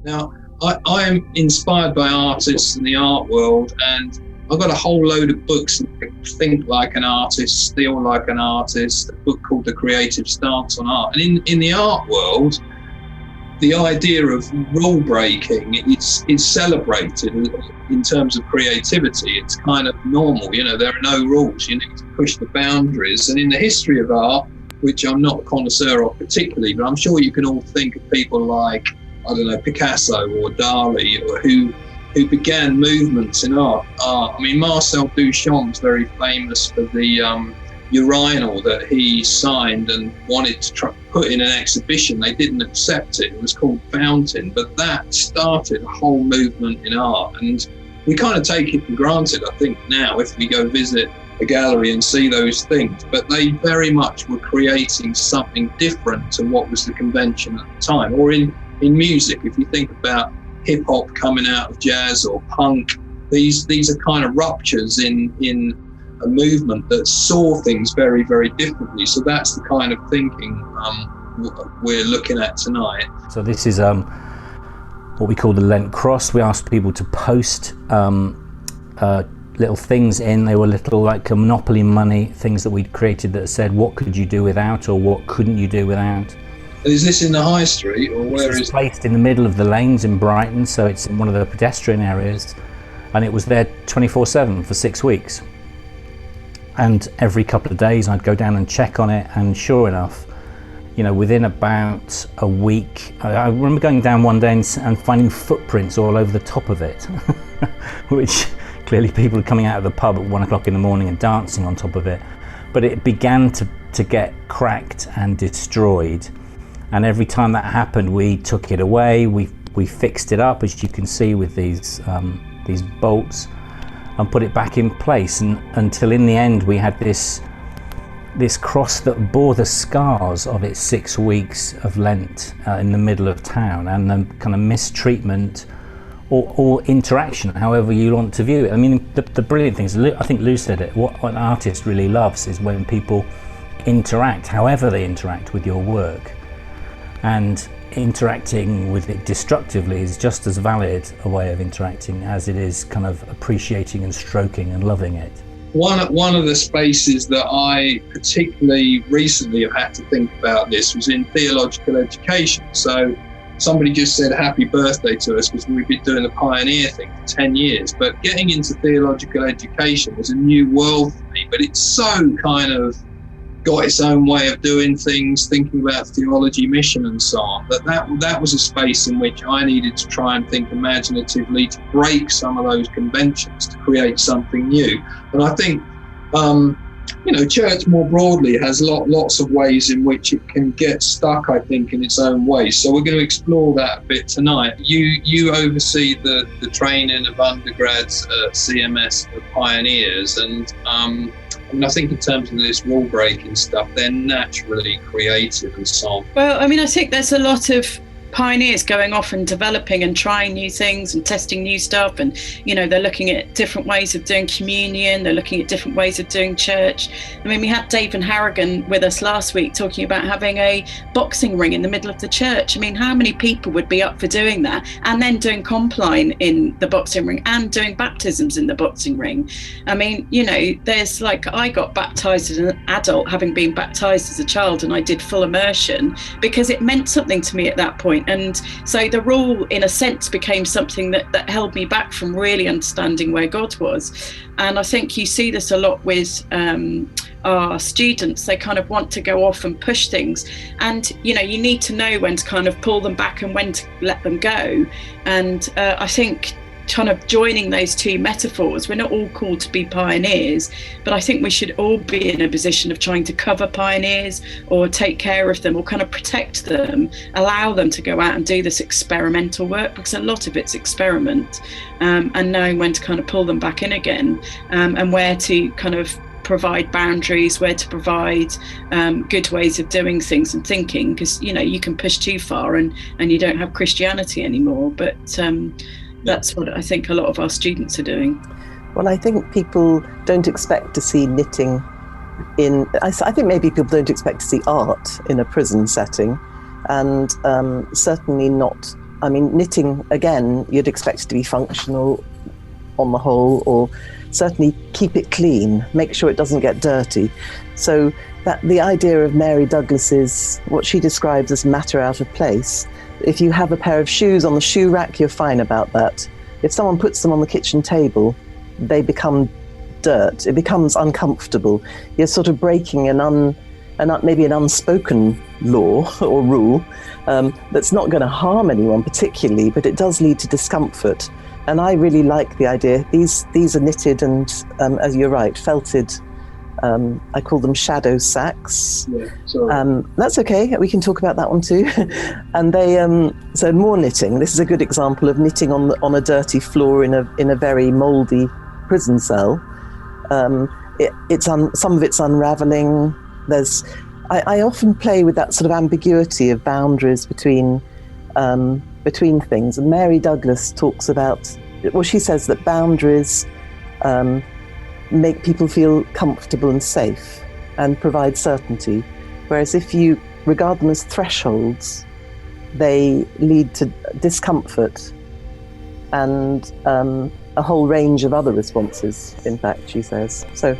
Now, I am inspired by artists in the art world, and I've got a whole load of books, Think Like an Artist, Steal Like an Artist, a book called The Creative Stance on Art. And in the art world, the idea of rule breaking is celebrated in terms of creativity. It's kind of normal, you know, there are no rules, you need to push the boundaries. And in the history of art, which I'm not a connoisseur of particularly, but I'm sure you can all think of people like, I don't know, Picasso or Dali, or who began movements in art. I mean, Marcel Duchamp's very famous for the urinal that he signed and wanted to put in an exhibition. They didn't accept it. It was called Fountain, but that started a whole movement in art. And we kind of take it for granted, I think, now, if we go visit a gallery and see those things, but they very much were creating something different to what was the convention at the time. Or in music, if you think about hip hop coming out of jazz or punk, these are kind of ruptures in a movement that saw things very, very differently. So that's the kind of thinking we're looking at tonight. So this is what we call the Lent Cross. We asked people to post little things in. They were little like Monopoly money things that we'd created that said what could you do without or what couldn't you do without. Is this in the High Street, or where is it? It's placed in the middle of the lanes in Brighton, so it's in one of the pedestrian areas, and it was there 24/7 for 6 weeks. And every couple of days I'd go down and check on it, and sure enough, you know, within about a week, I remember going down one day and finding footprints all over the top of it, which clearly people were coming out of the pub at 1 o'clock in the morning and dancing on top of it. But it began to get cracked and destroyed. And every time that happened, we took it away. We fixed it up, as you can see, with these bolts, and put it back in place. And until in the end, we had this cross that bore the scars of its 6 weeks of Lent in the middle of town, and the kind of mistreatment or interaction, however you want to view it. I mean, the brilliant thing is, I think Lou said it. What an artist really loves is when people interact, however they interact with your work. And interacting with it destructively is just as valid a way of interacting as it is kind of appreciating and stroking and loving it. One of the spaces that I particularly recently have had to think about this was in theological education. So somebody just said happy birthday to us because we've been doing the pioneer thing for 10 years. But getting into theological education was a new world for me, but it's so kind of got its own way of doing things, thinking about theology, mission and so on. But that was a space in which I needed to try and think imaginatively, to break some of those conventions, to create something new. And I think, church more broadly has lots of ways in which it can get stuck, I think, in its own ways. So we're going to explore that a bit tonight. You oversee the training of undergrads at CMS for pioneers, and I think in terms of this rule breaking stuff, they're naturally creative and so on. Well, I mean, I think there's a lot of pioneers going off and developing and trying new things and testing new stuff, and they're looking at different ways of doing communion, they're looking at different ways of doing church. I mean, we had Dave and Harrigan with us last week talking about having a boxing ring in the middle of the church. I mean, how many people would be up for doing that, and then doing compline in the boxing ring and doing baptisms in the boxing ring? I mean, there's I got baptized as an adult, having been baptized as a child, and I did full immersion because it meant something to me at that point. And so the rule, in a sense, became something that held me back from really understanding where God was. And I think you see this a lot with our students. They kind of want to go off and push things. And, you need to know when to kind of pull them back and when to let them go. And I think kind of joining those two metaphors, we're not all called to be pioneers, but I think we should all be in a position of trying to cover pioneers or take care of them or kind of protect them, allow them to go out and do this experimental work, because a lot of it's experiment, and knowing when to kind of pull them back in again, and where to kind of provide boundaries, where to provide good ways of doing things and thinking, because you can push too far and you don't have Christianity anymore. But that's what I think a lot of our students are doing. Well, I think people don't expect to see knitting I think maybe people don't expect to see art in a prison setting, and certainly not I mean, knitting, again, you'd expect it to be functional on the whole, or certainly keep it clean, make sure it doesn't get dirty. So that the idea of Mary Douglas's, what she describes as matter out of place, if you have a pair of shoes on the shoe rack, you're fine about that. If someone puts them on the kitchen table, they become dirt. It becomes uncomfortable. You're sort of breaking maybe an unspoken law or rule that's not going to harm anyone particularly, but it does lead to discomfort. And I really like the idea. These are knitted and, as you're right, felted. I call them shadow sacks. Yeah, sorry. That's okay. We can talk about that one too. And they so more knitting. This is a good example of knitting on a dirty floor in a very mouldy prison cell. Some of it's unraveling. I often play with that sort of ambiguity of boundaries between things. And Mary Douglas talks about, well, she says that boundaries make people feel comfortable and safe and provide certainty. Whereas if you regard them as thresholds, they lead to discomfort and a whole range of other responses, in fact, she says. So,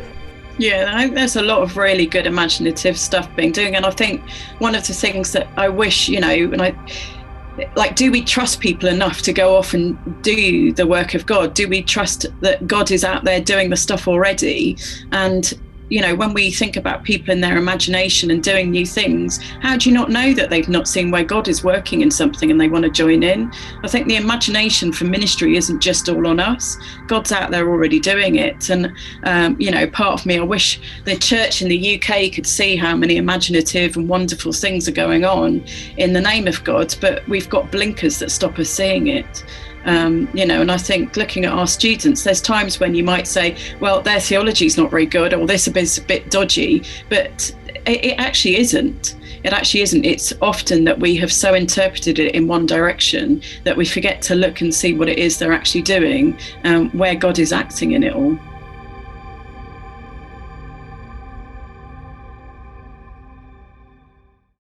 yeah, I think there's a lot of really good imaginative stuff being done. And I think one of the things that I wish, do we trust people enough to go off and do the work of God? Do we trust that God is out there doing the stuff already? And, when we think about people in their imagination and doing new things, how do you not know that they've not seen where God is working in something and they want to join in? I think the imagination for ministry isn't just all on us. God's out there already doing it. And, part of me, I wish the church in the UK could see how many imaginative and wonderful things are going on in the name of God, but we've got blinkers that stop us seeing it. And I think looking at our students, there's times when you might say, well, their theology is not very good, or this is a bit dodgy, but it actually isn't. It actually isn't. It's often that we have so interpreted it in one direction that we forget to look and see what it is they're actually doing, where God is acting in it all.